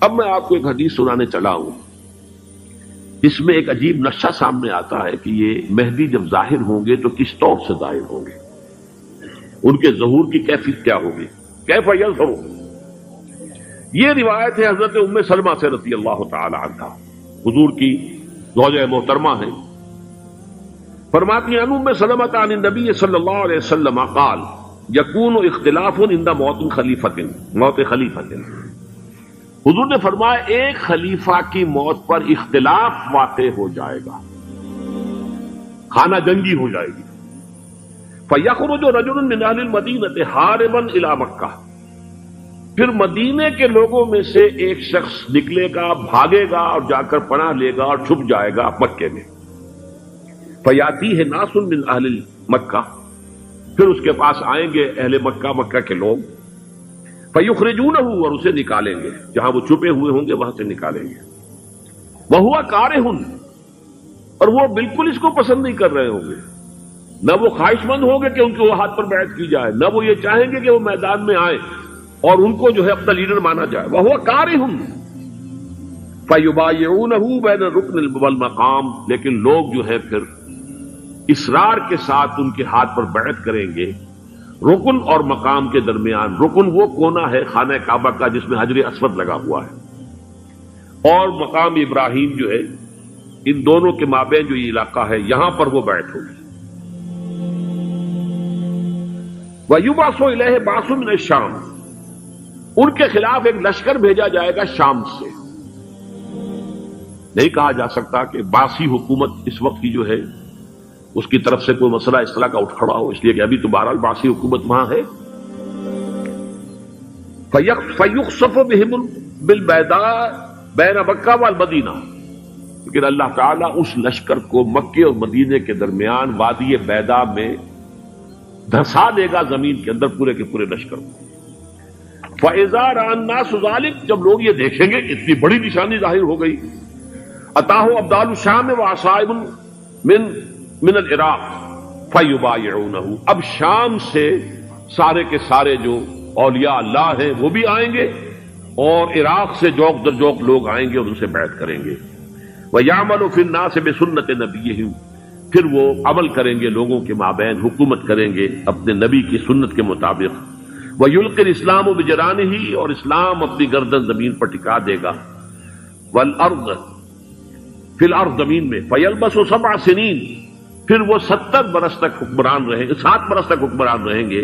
اب میں آپ کو ایک حدیث سنانے چلا ہوں، اس میں ایک عجیب نقشہ سامنے آتا ہے کہ یہ مہدی جب ظاہر ہوں گے تو کس طور سے ظاہر ہوں گے، ان کے ظہور کی کیفیت کیا ہوگی، کیف یظہر۔ یہ روایت ہے حضرت ام سلمہ سے رضی اللہ تعالی عنہا، حضور کی زوجہ محترمہ ہیں، فرماتی ہیں ام سلمہ عن النبی صلی اللہ علیہ وسلم قال یکون اختلاف عند موت خلیفۃ۔ حضور نے فرمایا ایک خلیفہ کی موت پر اختلاف واقع ہو جائے گا، خانہ جنگی ہو جائے گی۔ فَيَخْرُجُ رَجُلٌ مِّنْ أَهْلِ الْمَدِينَةِ حَارِبًا إِلَىٰ مَكَّةَ، پھر مدینے کے لوگوں میں سے ایک شخص نکلے گا، بھاگے گا اور جا کر پناہ لے گا اور چھپ جائے گا مکے میں۔ فَيَأْتِيهِ نَاسٌ مِّنْ أَهْلِ مَكَّةِ، پھر اس کے پاس آئیں گے اہل مکہ، مکہ کے لوگ، فَيُخْرِجُونَهُ، اور اسے نکالیں گے، جہاں وہ چھپے ہوئے ہوں گے وہاں سے نکالیں گے۔ وَهُوَ كَارِهٌ، اور وہ بالکل اس کو پسند نہیں کر رہے ہوں گے، نہ وہ خواہش مند ہوں گے کہ ان کے وہ ہاتھ پر بیعت کی جائے، نہ وہ یہ چاہیں گے کہ وہ میدان میں آئیں اور ان کو جو ہے اپنا لیڈر مانا جائے۔ وَهُوَ كَارِهٌ فَيُبَايِعُونَهُ بَيْنَ الرُّكْنِ وَالْمَقَامِ، لیکن لوگ جو ہے پھر اصرار کے ساتھ ان کے ہاتھ پر بیعت کریں گے رکن اور مقام کے درمیان۔ رکن وہ کونا ہے خانہ کعبہ کا جس میں حجر اسود لگا ہوا ہے، اور مقام ابراہیم جو ہے، ان دونوں کے مابین جو یہ علاقہ ہے یہاں پر وہ بیعت ہوگی۔ وَيُبْعَثُ إِلَيْهِ بَعْثٌ مِّنَ الشَّامِ، ان کے خلاف ایک لشکر بھیجا جائے گا شام سے۔ نہیں کہا جا سکتا کہ باسی حکومت اس وقت کی جو ہے اس کی طرف سے کوئی مسئلہ اس طرح کا اٹھ کھڑا ہو، اس لیے کہ ابھی تو بہرحال باسی حکومت وہاں ہے۔ فَيُخْسَفُ بِهِمُ بِالْبَيْضَاءِ بَيْنَ مَكَّةَ وَالْمَدِينَةِ، لیکن اللہ تعالیٰ اس لشکر کو مکے اور مدینے کے درمیان وادی بیضاء میں دھسا دے گا، زمین کے اندر پورے کے پورے لشکر کو۔ فَإِذَا رَأَى النَّاسُ ذَلِكَ، جب لوگ یہ دیکھیں گے کہ اتنی بڑی نشانی ظاہر ہو گئی، أَتَاهُ أَبْدَالُ الشَّامِ وَعَصَائِبٌ من العراق فَيُبَايِعُونَهُ، اب شام سے سارے کے سارے جو اولیاء اللہ ہیں وہ بھی آئیں گے، اور عراق سے جوک در جوک لوگ آئیں گے اور ان سے بیعت کریں گے۔ وَيَعْمَلُ فِي النَّاسِ بِسُنَّةِ نَبِيِّهِ، پھر وہ عمل کریں گے لوگوں کے مابین، حکومت کریں گے اپنے نبی کی سنت کے مطابق۔ وَيُلْقِي الْإِسْلَامُ بِجَرَانِهِ، اور اسلام اپنی گردن زمین پر ٹکا دے گا۔ وَالْأَرْض فِي الْأَرْض، زمین میں۔ فَيَلْبَسُ 7 سنین، پھر وہ 70 برس تک حکمران رہیں گے، 7 برس تک حکمران رہیں گے۔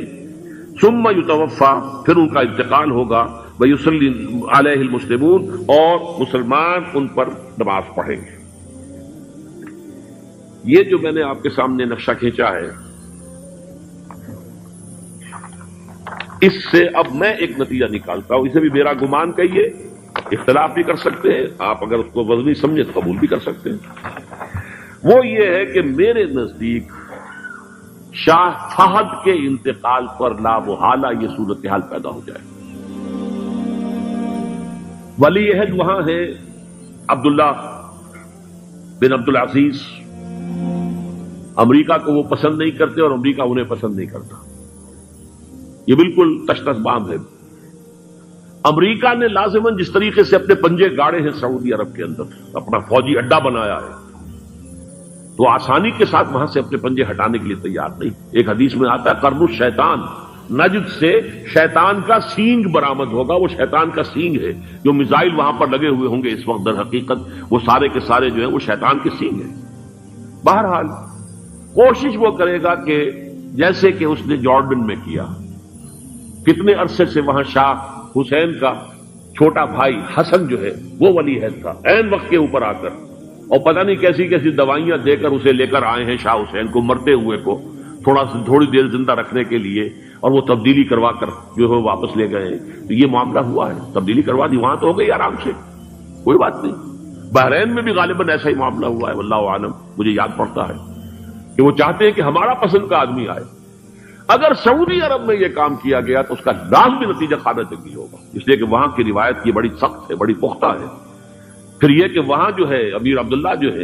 ثم یتوفا، پھر ان کا انتقال ہوگا۔ ویصلی علیہ المسلمون، اور مسلمان ان پر نماز پڑھیں گے۔ یہ جو میں نے آپ کے سامنے نقشہ کھینچا ہے، اس سے اب میں ایک نتیجہ نکالتا ہوں، اسے بھی میرا گمان کہیے، اختلاف بھی کر سکتے ہیں آپ، اگر اس کو وزنی سمجھے تو قبول بھی کر سکتے ہیں۔ وہ یہ ہے کہ میرے نزدیک شاہ فہد کے انتقال پر لا محالہ یہ صورتحال پیدا ہو جائے۔ ولی عہد وہاں ہے عبداللہ بن عبدالعزیز، امریکہ کو وہ پسند نہیں کرتے اور امریکہ انہیں پسند نہیں کرتا، یہ بالکل تشتش بام ہے۔ امریکہ نے لازماً جس طریقے سے اپنے پنجے گاڑے ہیں سعودی عرب کے اندر، اپنا فوجی اڈا بنایا ہے، تو آسانی کے ساتھ وہاں سے اپنے پنجے ہٹانے کے لیے تیار نہیں۔ ایک حدیث میں آتا ہے قرن الشیطان، نجد سے شیطان کا سینگ برآمد ہوگا، وہ شیطان کا سینگ ہے، جو میزائل وہاں پر لگے ہوئے ہوں گے اس وقت، در حقیقت وہ سارے کے سارے جو ہیں وہ شیطان کے سینگ ہیں۔ بہرحال کوشش وہ کرے گا کہ جیسے کہ اس نے جارڈن میں کیا، کتنے عرصے سے وہاں شاہ حسین کا چھوٹا بھائی حسن جو ہے وہ ولی عہد تھا، عین وقت کے اوپر آ کر، اور پتہ نہیں کیسی کیسی دوائیاں دے کر اسے لے کر آئے ہیں شاہ حسین کو، مرتے ہوئے کو تھوڑی دیر زندہ رکھنے کے لیے، اور وہ تبدیلی کروا کر جو ہے واپس لے گئے ہیں۔ تو یہ معاملہ ہوا ہے، تبدیلی کروا دی، وہاں تو ہو گئی آرام سے، کوئی بات نہیں۔ بحرین میں بھی غالباً ایسا ہی معاملہ ہوا ہے، واللہ عالم، مجھے یاد پڑتا ہے کہ وہ چاہتے ہیں کہ ہمارا پسند کا آدمی آئے۔ اگر سعودی عرب میں یہ کام کیا گیا تو اس کا لازمی نتیجہ خانہ جنگی ہوگا، اس لیے کہ وہاں کی روایت یہ بڑی سخت ہے، بڑی پختہ ہے۔ پھر یہ کہ وہاں جو ہے امیر عبداللہ جو ہے،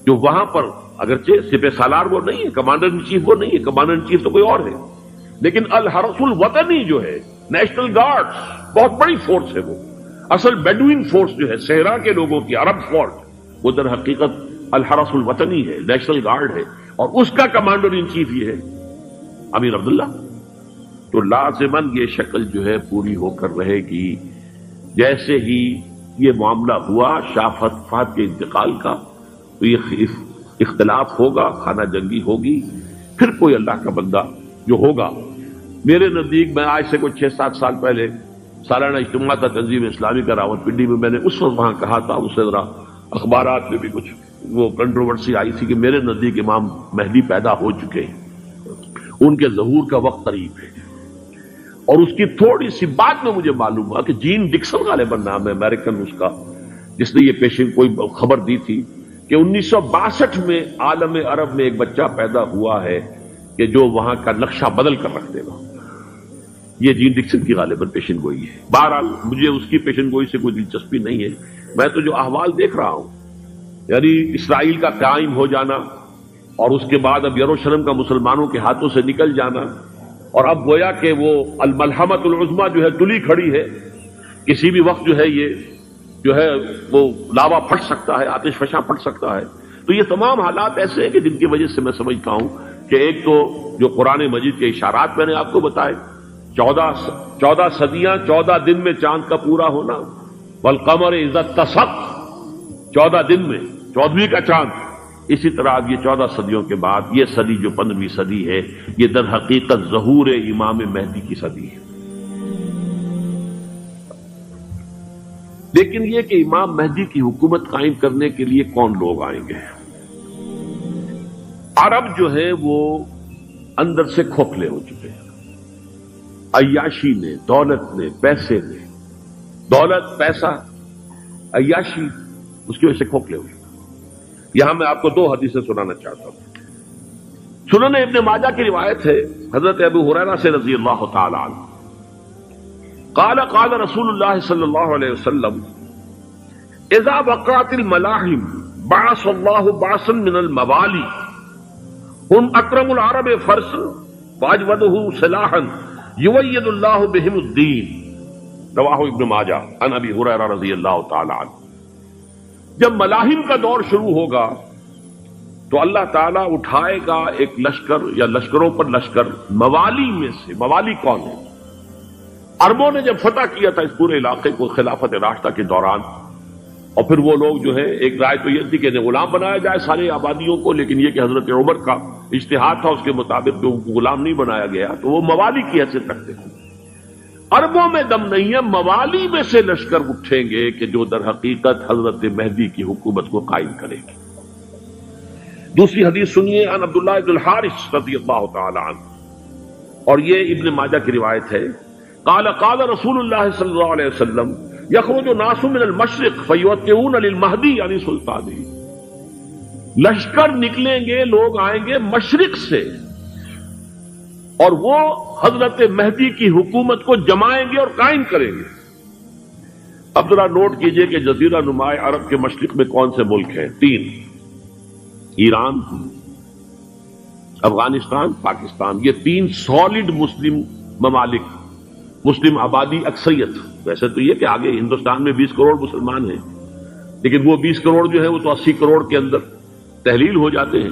جو وہاں پر اگرچہ سپہ سالار وہ نہیں ہے، کمانڈر ان چیف وہ نہیں ہے، کمانڈر ان چیف تو کوئی اور ہے، لیکن الحرس الوطنی جو ہے، نیشنل گارڈز، بہت بڑی فورس ہے وہ، اصل بیڈوین فورس جو ہے صحرا کے لوگوں کی عرب فورس، وہ در حقیقت الحرس الوطنی ہے، نیشنل گارڈ ہے، اور اس کا کمانڈر ان چیف یہ ہے امیر عبداللہ. تو لازماً یہ شکل جو ہے پوری ہو کر رہے گی. جیسے ہی یہ معاملہ ہوا شاہ فہد کے انتقال کا تو یہ اختلاف ہوگا، خانہ جنگی ہوگی، پھر کوئی اللہ کا بندہ جو ہوگا. میرے نزدیک میں آج سے کوئی 6-7 سال پہلے سالانہ اجتماع تھا تنظیم اسلامی کا راولپنڈی میں، میں نے اس وقت وہاں کہا تھا، اس سے ذرا اخبارات میں بھی کچھ وہ کنٹروورسی آئی تھی کہ میرے نزدیک امام مہدی پیدا ہو چکے ہیں، ان کے ظہور کا وقت قریب ہے. اور اس کی تھوڑی سی بات میں مجھے معلوم ہوا کہ جین ڈکسن غالباً نام ہے امریکن اس کا، جس نے یہ پیشن کوئی خبر دی تھی کہ 1962 میں عالم عرب میں ایک بچہ پیدا ہوا ہے کہ جو وہاں کا نقشہ بدل کر رکھ دے گا. یہ جین ڈکسن کی غالباً پیشن گوئی ہے. بہرحال مجھے اس کی پیشن گوئی سے کوئی دلچسپی نہیں ہے. میں تو جو احوال دیکھ رہا ہوں، یعنی اسرائیل کا قائم ہو جانا اور اس کے بعد اب یروشلم کا مسلمانوں کے ہاتھوں سے نکل جانا، اور اب گویا کہ وہ الملحمۃ العظمیٰ جو ہے تلی کھڑی ہے، کسی بھی وقت جو ہے یہ جو ہے وہ لاوا پھٹ سکتا ہے، آتش فشاں پھٹ سکتا ہے. تو یہ تمام حالات ایسے ہیں کہ جن کی وجہ سے میں سمجھتا ہوں کہ ایک تو جو قرآن مجید کے اشارات میں نے آپ کو بتائے، 14 صدیاں 14 دن میں چاند کا پورا ہونا، والقمر اذا اتسق، 14 دن میں 14ویں کا چاند. اسی طرح اب یہ 14 صدیوں کے بعد یہ صدی جو 15ویں صدی ہے، یہ در حقیقت ظہور امام مہدی کی صدی ہے. لیکن یہ کہ امام مہدی کی حکومت قائم کرنے کے لیے کون لوگ آئیں گے؟ عرب جو ہے وہ اندر سے کھوکھلے ہو چکے ہیں. عیاشی نے، دولت نے، پیسے نے، دولت، پیسہ، عیاشی، اس کی وجہ سے کھوکھلے ہوئے. یہاں میں آپ کو 2 حدیثیں سنانا چاہتا ہوں. سنن ابن ماجہ کی روایت ہے حضرت ابو ہریرہ سے رضی اللہ تعالی عنہ، قال قال رسول اللہ صلی اللہ علیہ وسلم اذا وقعت الملاحم بعث اللہ بعثا من الموالی هم اکرم العرب فرسا واجودہ سلاحا یوید اللہ بہم الدین. رواہ ابن ماجہ عن ابی ہریرہ رضی اللہ تعالی عنہ. جب ملاحم کا دور شروع ہوگا تو اللہ تعالیٰ اٹھائے گا ایک لشکر یا لشکروں پر لشکر موالی میں سے. موالی کون ہے؟ عربوں نے جب فتح کیا تھا اس پورے علاقے کو خلافت راشدہ کے دوران، اور پھر وہ لوگ جو ہے ایک رائے تو یہ تھی کہ غلام بنایا جائے سارے آبادیوں کو، لیکن یہ کہ حضرت عمر کا اجتہاد تھا، اس کے مطابق جو غلام نہیں بنایا گیا تو وہ موالی کی حیثیت رکھتے تھے. عربوں میں دم نہیں ہے، موالی میں سے لشکر اٹھیں گے کہ جو در حقیقت حضرت مہدی کی حکومت کو قائم کرے گی. دوسری حدیث سنیے عن عبداللہ بن الحارث رضی اللہ تعالی عنہ، اور یہ ابن ماجہ کی روایت ہے. قال قال رسول اللہ صلی اللہ علیہ وسلم یخرج ناس من المشرق فیوطئون للمہدی یعنی سلطانی. لشکر نکلیں گے، لوگ آئیں گے مشرق سے، اور وہ حضرت مہدی کی حکومت کو جمائیں گے اور قائم کریں گے. اب ذرا نوٹ کیجئے کہ جزیرہ نما عرب کے مشرق میں کون سے ملک ہیں؟ 3: ایران، افغانستان، پاکستان. یہ 3 سالڈ مسلم ممالک، مسلم آبادی اکثریت. ویسے تو یہ کہ آگے ہندوستان میں 20 کروڑ مسلمان ہیں، لیکن وہ 20 کروڑ جو ہے وہ تو 80 کروڑ کے اندر تحلیل ہو جاتے ہیں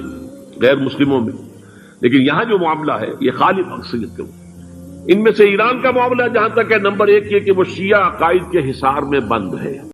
غیر مسلموں میں. لیکن یہاں جو معاملہ ہے یہ غالب اکثریت کا. ان میں سے ایران کا معاملہ جہاں تک ہے نمبر 1 یہ کہ وہ شیعہ عقائد کے حصار میں بند ہے.